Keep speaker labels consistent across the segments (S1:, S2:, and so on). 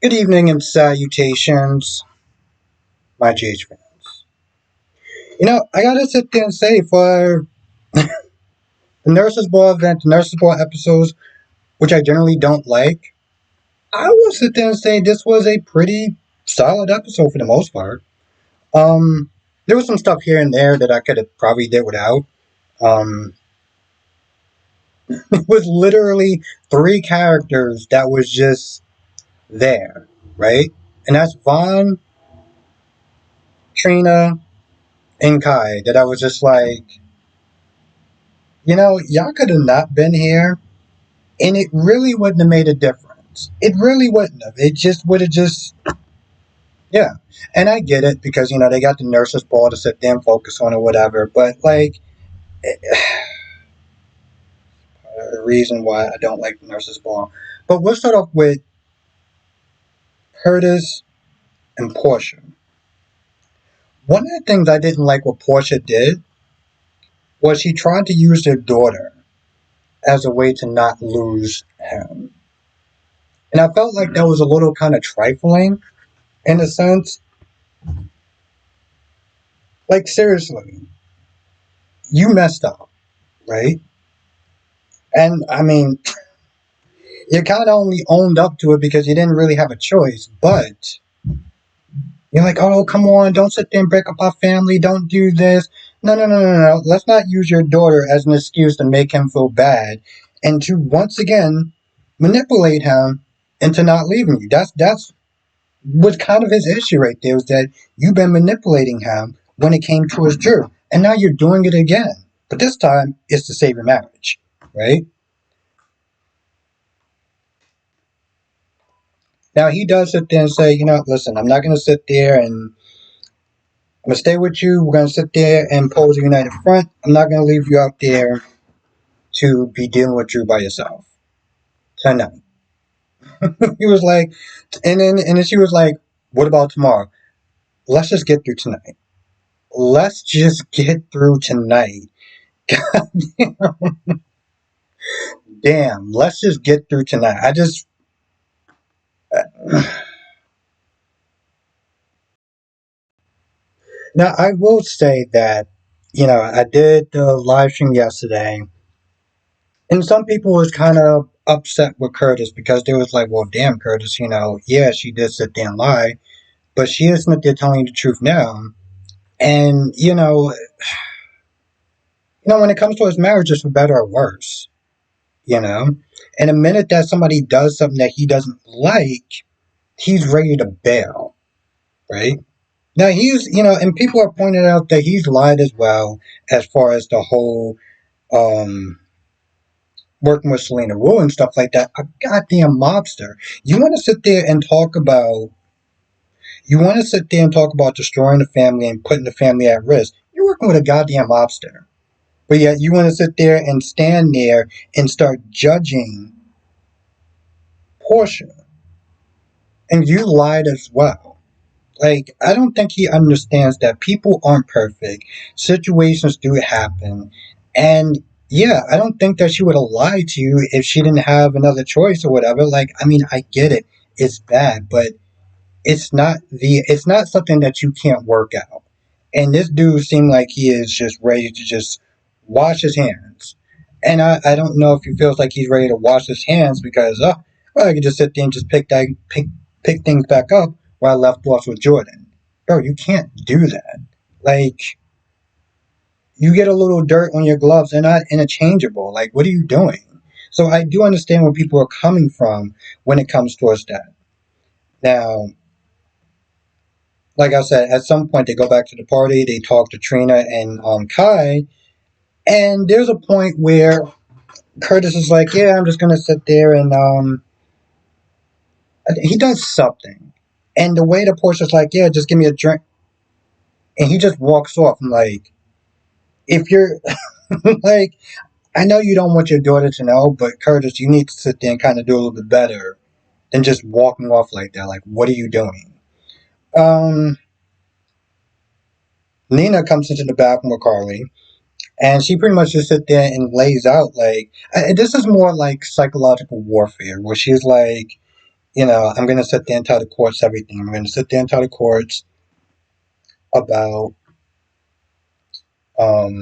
S1: Good evening and salutations, my GH fans. I gotta sit there and say for the Nurses Ball event, the Nurses Ball episodes, which I generally don't like, I will sit there and say this was a pretty solid episode for the most part. There was some stuff here and there that I could have probably did without. Um, it was literally three characters that was just there, right? And that's Vaughn, Trina, and Kai. That I was just like, y'all could have not been here, and it really wouldn't have made a difference. It really wouldn't have. It just would have yeah. And I get it because, they got the nurses' ball to sit there and focus on or whatever, but, a reason why I don't like the nurses' ball. But we'll start off with Curtis and Porsha. One of the things I didn't like what Porsha did was she tried to use their daughter as a way to not lose him. And I felt like that was a little kind of trifling in a sense. Like, seriously, you messed up, right? And I mean, you kind of only owned up to it because you didn't really have a choice, but you're like, oh, come on, don't sit there and break up our family, don't do this. No, no, no, no, no. Let's not use your daughter as an excuse to make him feel bad and to once again manipulate him into not leaving you. That's was kind of his issue right there, was that you've been manipulating him when it came to his Drew. And now you're doing it again. But this time, it's to save your marriage, right? Now, he does sit there and say, listen, I'm not going to sit there and I'm going to stay with you. We're going to sit there and pose a united front. I'm not going to leave you out there to be dealing with Drew by yourself tonight. He was like, and then she was like, what about tomorrow? Let's just get through tonight. Let's just get through tonight. Damn, let's just get through tonight. Now, I will say that, I did the live stream yesterday, and some people was kind of upset with Curtis because they was like, well, damn, Curtis, yeah, she did sit there and lie, but she isn't there telling you the truth now. And, when it comes to his marriage, it's for better or worse, you know? And the minute that somebody does something that he doesn't like, he's ready to bail, right? Now and people are pointing out that he's lied as well as far as the whole um, working with Selena Wu and stuff like that. A goddamn mobster. You want to sit there and talk about destroying the family and putting the family at risk. You're working with a goddamn mobster. But yet you want to sit there and stand there and start judging Porsha. And you lied as well. Like, I don't think he understands that people aren't perfect. Situations do happen. And yeah, I don't think that she would have lied to you if she didn't have another choice or whatever. Like, I mean, I get it. It's bad, but it's not something that you can't work out. And this dude seemed like he is just ready to just wash his hands. And I don't know if he feels like he's ready to wash his hands because well, I could just sit there and just pick things back up where I left off with Jordan. Bro, you can't do that. Like, you get a little dirt on your gloves, they're not interchangeable. Like, what are you doing? So I do understand where people are coming from when it comes towards that. Now, like I said, at some point they go back to the party, they talk to Trina and Kai, and there's a point where Curtis is like, yeah, I'm just gonna sit there and he does something. And the way the Porscha's like, yeah, just give me a drink. And he just walks off. I'm like, if you're like, I know you don't want your daughter to know, but Curtis, you need to sit there and kind of do a little bit better than just walking off like that. Like, what are you doing? Um, Nina comes into the bathroom with Carly, and she pretty much just sits there and lays out like, this is more like psychological warfare, where she's like, I'm going to sit there and tell the courts everything. I'm going to sit there and tell the courts about, what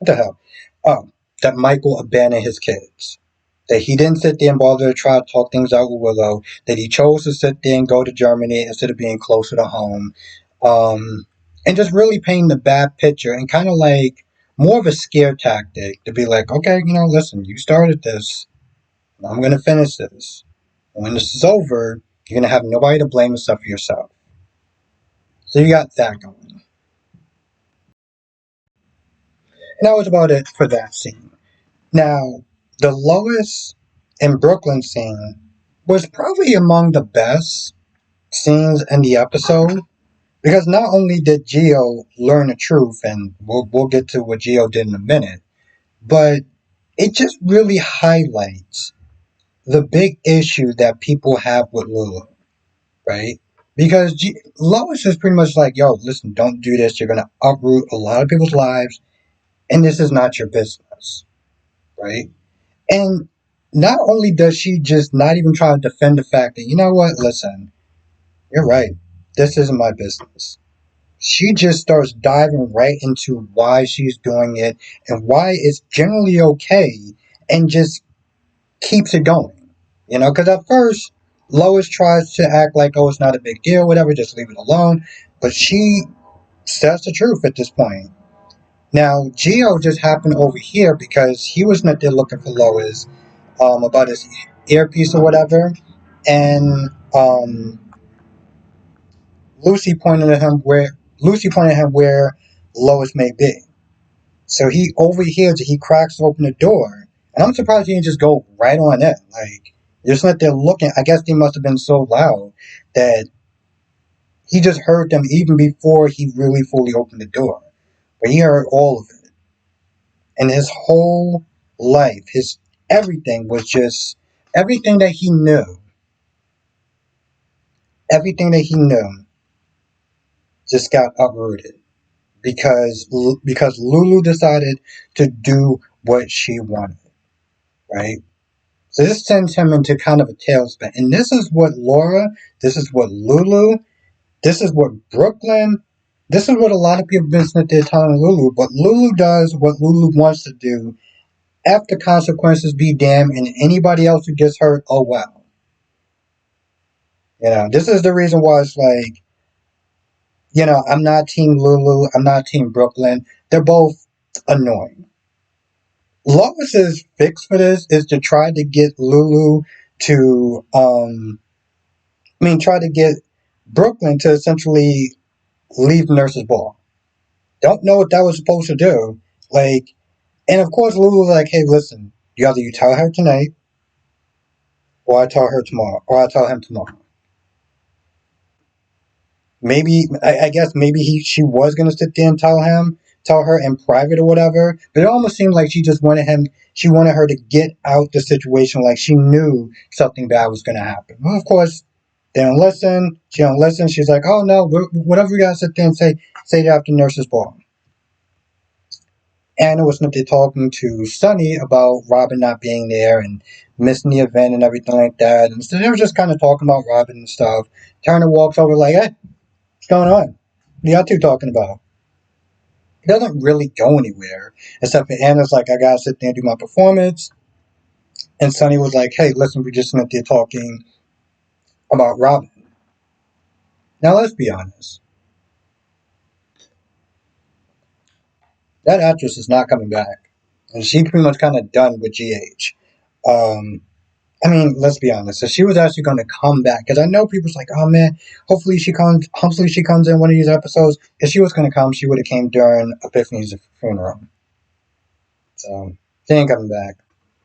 S1: the hell? Oh, that Michael abandoned his kids. That he didn't sit there and bother to try to talk things out with Willow. That he chose to sit there and go to Germany instead of being closer to home. Um, and just really painting the bad picture and kind of like more of a scare tactic to be like, okay, listen, you started this. I'm going to finish this. When this is over, you're going to have nobody to blame except for yourself. So you got that going. And that was about it for that scene. Now, the Lois and Brooklyn scene was probably among the best scenes in the episode because not only did Geo learn the truth, and we'll get to what Geo did in a minute, but it just really highlights the big issue that people have with Lulu, right? Because Lois is pretty much like, yo, listen, don't do this. You're going to uproot a lot of people's lives, and this is not your business, right? And not only does she just not even try to defend the fact that, you know what, listen, you're right, this isn't my business. She just starts diving right into why she's doing it and why it's generally okay and just keeps it going. Because at first, Lois tries to act like, oh, it's not a big deal, whatever, just leave it alone. But she says the truth at this point. Now, Geo just happened over here because he was not there looking for Lois about his earpiece or whatever. And Lucy pointed at him where Lois may be. So he overhears it, he cracks open the door. And I'm surprised he didn't just go right on in. Like, just not there looking. I guess they must have been so loud that he just heard them even before he really fully opened the door. But he heard all of it. And his whole life, his everything was just everything that he knew. Everything that he knew just got uprooted because Lulu decided to do what she wanted, right? So this sends him into kind of a tailspin. And this is what Laura, this is what Lulu, this is what Brooklyn, this is what a lot of people have been sitting there telling Lulu. But Lulu does what Lulu wants to do. After consequences be damned, and anybody else who gets hurt, oh well. This is the reason why it's like, I'm not Team Lulu, I'm not Team Brooklyn. They're both annoying. Lois's fix for this is to try to get Lulu to, try to get Brooklyn to essentially leave the nurse's ball. Don't know what that was supposed to do. Like, and of course Lulu's like, hey, listen, either you tell her tonight, or I tell her tomorrow, or I tell him tomorrow. Maybe I guess maybe she was gonna sit there and tell her in private or whatever. But it almost seemed like she just wanted her to get out the situation, like she knew something bad was gonna happen. Well, of course, they don't listen. She don't listen. She's like, oh no, whatever we gotta sit there and say it after nurse's ball. Anna was not there talking to Sunny about Robin not being there and missing the event and everything like that. And so they were just kind of talking about Robin and stuff. Turner walks over like, hey, what's going on? What are y'all two talking about? It doesn't really go anywhere. Except for Anna's like, I gotta sit there and do my performance. And Sunny was like, hey, listen, we're just not there talking about Robin. Now let's be honest. That actress is not coming back. And she's pretty much kind of done with GH. Let's be honest. If she was actually going to come back, because I know people's like, "Oh man, hopefully she comes. Hopefully she comes in one of these episodes." If she was going to come, she would have came during Epiphany's funeral. So she ain't coming back.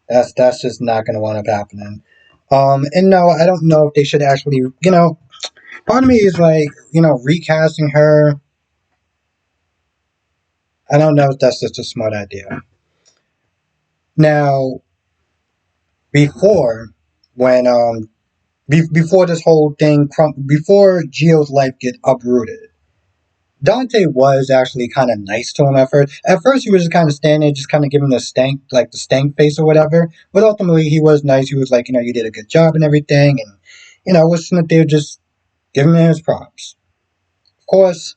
S1: That's just not going to wind up happening. And no, I don't know if they should actually, part of me is like, recasting her. I don't know if that's just a smart idea. Now, before when before this whole thing before Gio's life get uprooted, Dante was actually kind of nice to him at first. At first, he was just kind of standing there, just kind of giving the stank face or whatever. But ultimately, he was nice. He was like, you did a good job and everything, and was sitting there just giving him his props. Of course,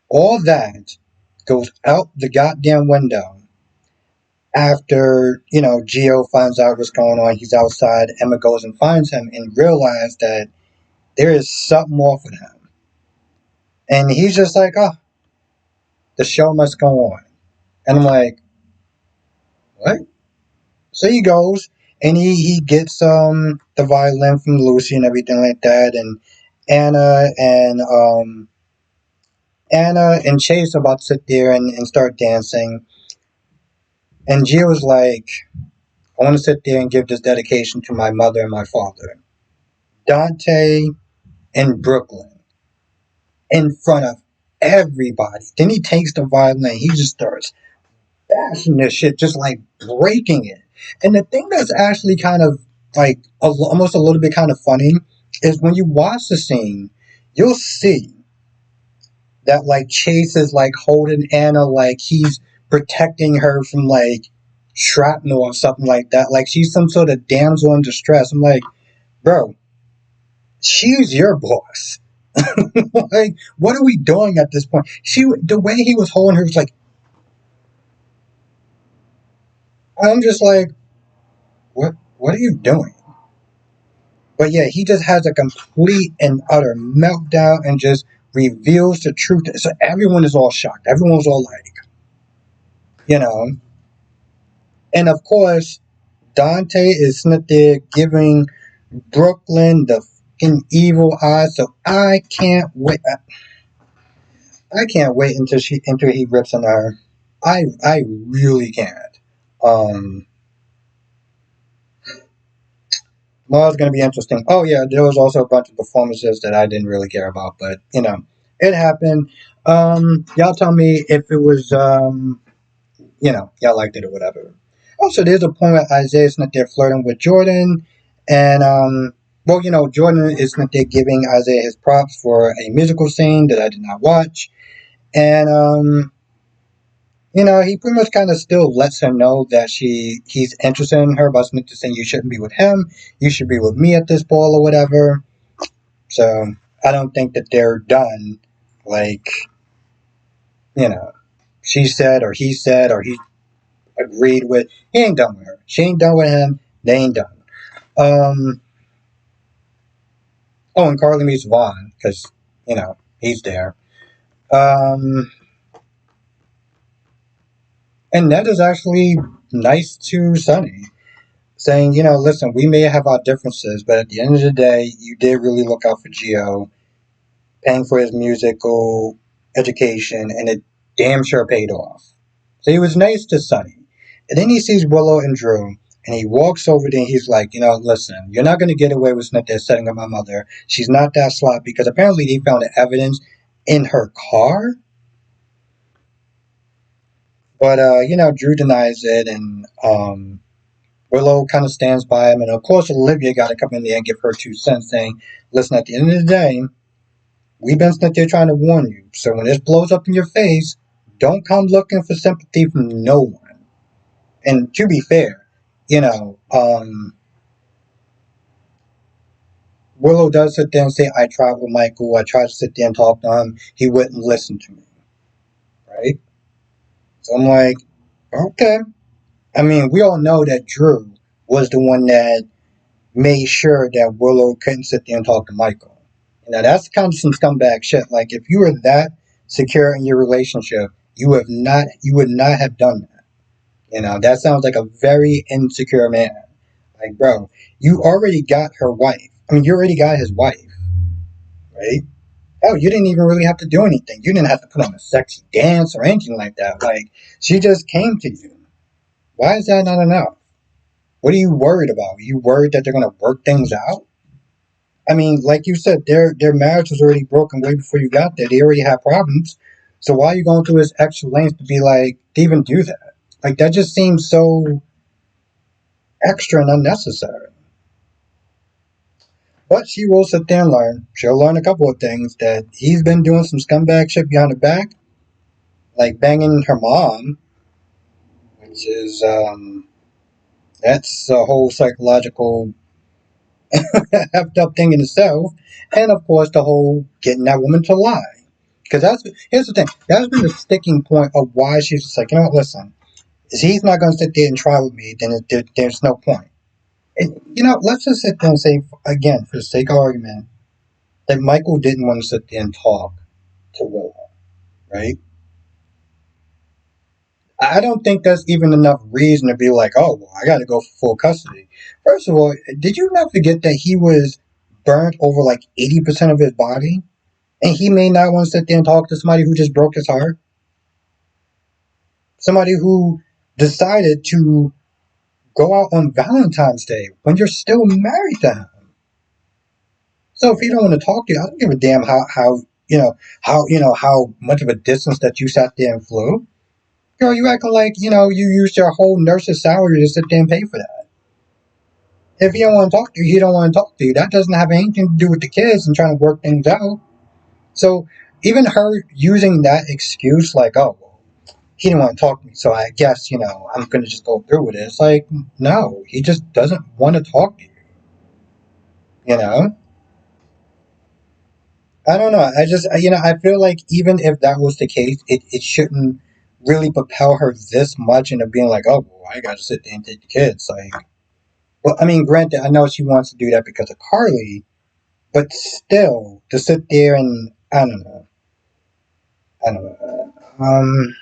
S1: all that goes out the goddamn window after, Gio finds out what's going on. He's outside. Emma goes and finds him and realizes that there is something off with him. And he's just like, oh, the show must go on. And I'm like, what? So he goes and he gets the violin from Lucy and everything like that, and Anna and Anna and Chase are about to sit there and start dancing. And Gio's like, I want to sit there and give this dedication to my mother and my father. Dante in Brooklyn in front of everybody. Then he takes the violin, he just starts bashing this shit, just like breaking it. And the thing that's actually kind of like almost a little bit kind of funny is when you watch the scene, you'll see that like Chase is like holding Anna like he's protecting her from like shrapnel or something like that. Like she's some sort of damsel in distress. I'm like, bro, she's your boss. Like, what are we doing at this point? The way he was holding her was like, I'm just like, what are you doing? But yeah, he just has a complete and utter meltdown and just reveals the truth. So everyone is all shocked. Everyone's all like, you know. And of course, Dante is sitting there giving Brooklyn the fucking evil eye. So I can't wait. I can't wait until he rips on her. I really can't. Um, Well, it's going to be interesting. Oh yeah, there was also a bunch of performances that I didn't really care about, but it happened. Y'all tell me if it was, y'all liked it or whatever. Also, there's a point where Isaiah's not there flirting with Jordan, and Jordan is not there giving Isaiah his props for a musical scene that I did not watch, and he pretty much kind of still lets her know that he's interested in her, but Smith is saying you shouldn't be with him, you should be with me at this ball or whatever. So I don't think that they're done. Like, you know, she said or he agreed with. He ain't done with her. She ain't done with him. They ain't done. Um. Oh, and Carly meets Vaughn because he's there. Um. And Ned is actually nice to Sonny, saying, listen, we may have our differences, but at the end of the day, you did really look out for Gio, paying for his musical education, and it damn sure paid off. So he was nice to Sonny. And then he sees Willow and Drew, and he walks over there and he's like, listen, you're not going to get away with Smith there setting up my mother. She's not that sloppy, because apparently he found the evidence in her car. But, Drew denies it, and Willow kind of stands by him. And of course, Olivia got to come in there and give her 2 cents, saying, listen, at the end of the day, we've been sitting there trying to warn you. So when this blows up in your face, don't come looking for sympathy from no one. And to be fair, Willow does sit there and say, I tried with Michael, I tried to sit there and talk to him, he wouldn't listen to me. Right? So I'm like, okay. I mean, we all know that Drew was the one that made sure that Willow couldn't sit there and talk to Michael. That's kind of some scumbag shit. Like, if you were that secure in your relationship, you would not have done that. That sounds like a very insecure man. Like, bro, you already got her wife. I mean, you already got his wife, right? Oh, you didn't even really have to do anything. You didn't have to put on a sexy dance or anything like that. Like, she just came to you. Why is that not enough? What are you worried about? Are you worried that they're going to work things out? I mean, like you said, their marriage was already broken way before you got there. They already had problems. So why are you going through this extra length to be like, to even do that? Like, that just seems so extra and unnecessary. But she will sit there and learn. She'll learn a couple of things, that he's been doing some scumbag shit behind her back, like banging her mom, which is, that's a whole psychological Effed up thing in itself. And of course, the whole getting that woman to lie. Because here's the thing. That's been the sticking point of why she's just like, you know what, listen, if he's not going to sit there and try with me, then there's no point. And, let's just sit there and say, again, for the sake of argument, that Michael didn't want to sit there and talk to Willow, right? I don't think that's even enough reason to be like, oh, well, I got to go for full custody. First of all, did you not forget that he was burnt over like 80% of his body? And he may not want to sit there and talk to somebody who just broke his heart? Somebody who decided to go out on Valentine's Day when you're still married to him. So if he don't want to talk to you, I don't give a damn how much of a distance that you sat there and flew. Girl, you acting like, you used your whole nurse's salary to sit there and pay for that. If he don't want to talk to you, he don't want to talk to you. That doesn't have anything to do with the kids and trying to work things out. So even her using that excuse, like, oh, well, he didn't want to talk to me, so I guess, I'm going to just go through with it. It's like, no, he just doesn't want to talk to you, you know? I don't know. I feel like even if that was the case, it shouldn't really propel her this much into being like, oh, well, I got to sit there and take the kids. Like, well, I mean, granted, I know she wants to do that because of Carly, but still, to sit there and, I don't know. I don't know.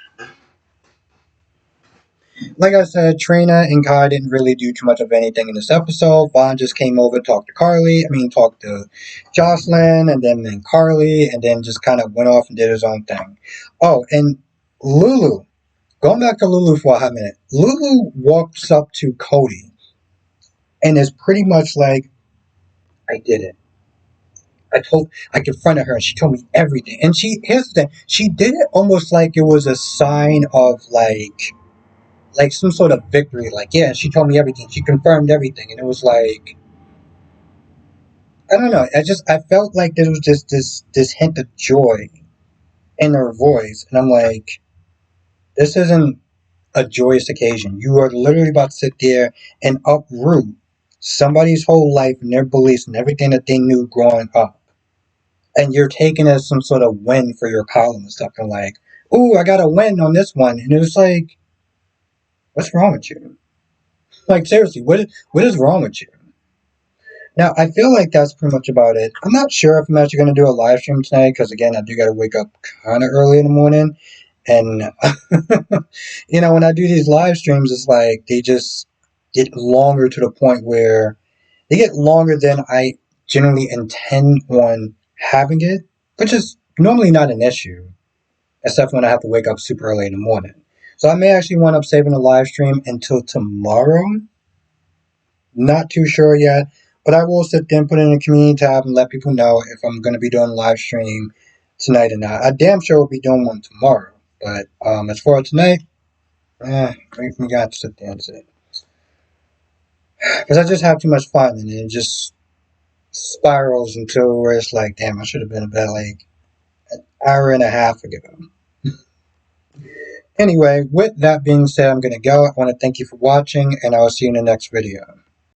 S1: Like I said, Trina and Kai didn't really do too much of anything in this episode. Vaughn just came over, talked to Carly. I mean, talked to Jocelyn, and then Carly, and then just kind of went off and did his own thing. Oh, and Lulu. Going back to Lulu for a hot minute. Lulu walks up to Cody and is pretty much like, I did it. I confronted her and she told me everything. And here's the thing, she did it almost like it was a sign of like some sort of victory. Like, yeah, she told me everything. She confirmed everything. And it was like, I don't know. I felt like there was just this hint of joy in her voice. And I'm like, this isn't a joyous occasion. You are literally about to sit there and uproot somebody's whole life and their beliefs and everything that they knew growing up. And you're taking it as some sort of win for your column and stuff. And like, ooh, I got a win on this one. And it was like, what's wrong with you? Like, seriously, what is wrong with you? Now, I feel like that's pretty much about it. I'm not sure if I'm actually going to do a live stream tonight because, again, I do got to wake up kind of early in the morning. And, when I do these live streams, it's like they just get longer to the point where they get longer than I generally intend on having it, which is normally not an issue, except when I have to wake up super early in the morning. So I may actually wind up saving the live stream until tomorrow. Not too sure yet, but I will sit there and put it in a community tab and let people know if I'm going to be doing a live stream tonight or not. I damn sure will be doing one tomorrow, but as far as tonight, we got to sit there and sit. Because I just have too much fun and it just spirals until where it's like, damn, I should have been in bed like an hour and a half ago. Anyway, with that being said, I'm going to go. I want to thank you for watching, and I will see you in the next video.